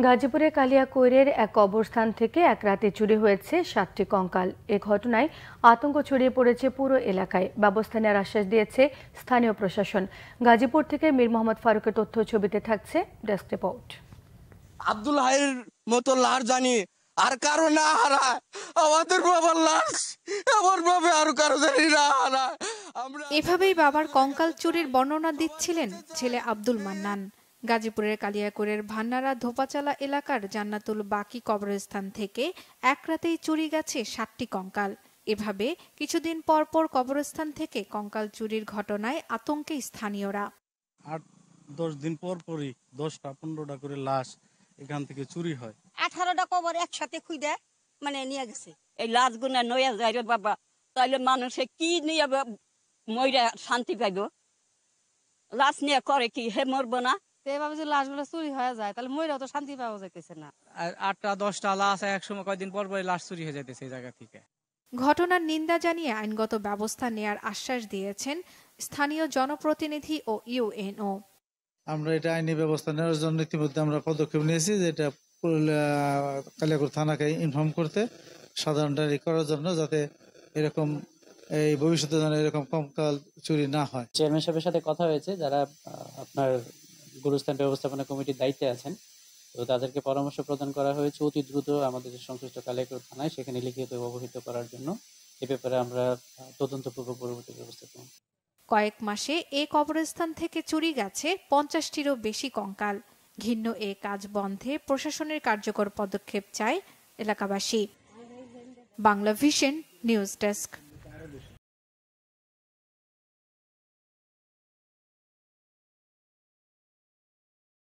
গাজীপুরে কালিয়াকৈরের এক কবরস্থান থেকে এক রাতে চুরি হয়েছে 7টি কঙ্কাল। এ ঘটনায় আতঙ্ক ছড়িয়ে পড়েছে পুরো এলাকায়। ব্যবস্থা নেওয়ার আশ্বাস দিয়েছে স্থানীয় প্রশাসন। গাজীপুর থেকে মীর মোহাম্মদ ফারুকের তথ্য ছবিতে থাকছে ডেস্ক রিপোর্ট। আব্দুল হাইর মতো লাশ জানি আর কারো না হারায়, আমাদের বাবার লাশ এমন ভাবে আর কারো জানি না হারায়। এভাবেই বাবার কঙ্কাল চুরির বর্ণনা দিচ্ছিলেন ছেলে আব্দুল মান্নান। গাজীপুরের কালিয়াকৈরের ভান্নারা ধোপাচালা এলাকার জান্নাতুল বাকি কবরস্থান থেকে এক রাতেই চুরি গেছে 7টি কঙ্কাল। এভাবে কিছুদিন পর পর কবরস্থান থেকে কঙ্কাল চুরির ঘটনায় আতঙ্কে স্থানীয়রা। 8-10 দিন পর পরই 10টা-15টা করে লাশ এখান থেকে চুরি হয়। 18টা কবর একসাথে খুঁজে নিয়ে গেছে। এই লাশগুনা নয়া যায় রে বাবা, তাইলে মানুষে কি নিয়ে মইরা শান্তি পাইব? লাশ নিয়ে করে কি, হে মরবো না? এভাবে যে লাশগুলো চুরি হয়ে যায় তাহলে মইরাও তো শান্তি পাওয়া যাইতেছে না। আর 8টা-10টা লাশ একসময় কয়েকদিন পর পর লাশ চুরি হয়ে যাইতেছে এই জায়গা থেকে। ঘটনার নিন্দা জানিয়ে আইনগত ব্যবস্থা নেয়ার আশ্বাস দিয়েছেন স্থানীয় জনপ্রতিনিধি ও ইউএনও। আমরা এটা আইনি ব্যবস্থা নেওয়ার জন্য ইতিমধ্যে আমরা পদক্ষেপ নিয়েছি, যে এটা কালিয়াকৈর থানাকে ইনফর্ম করতে, সাধারণ ডায়েরি করার জন্য, যাতে এরকম এই ভবিষ্যতে যেন এরকম কঙ্কাল চুরি না হয়। চেয়ারম্যান সাহেবের সাথে কথা হয়েছে, যারা আপনার গুরুস্থান ব্যবস্থাপনা কমিটির দায়িত্বে আছেন, তো তাদেরকে পরামর্শ প্রদান করা হয়েছে অতি দ্রুত আমাদের সংশ্লিষ্ট কালিয়াকৈর থানায় সেখানে লিখিত অবহিত করার জন্য। এ ব্যাপারে আমরা তদন্তপূর্বক পরবর্তী ব্যবস্থা করব। কয়েক মাসে এ কবরস্থান থেকে চুরি গেছে 50টিরও বেশি কঙ্কাল। ঘিন্ন এ কাজ বন্ধে প্রশাসনের কার্যকর পদক্ষেপ চায় এলাকাবাসী। Bangla vision news desk.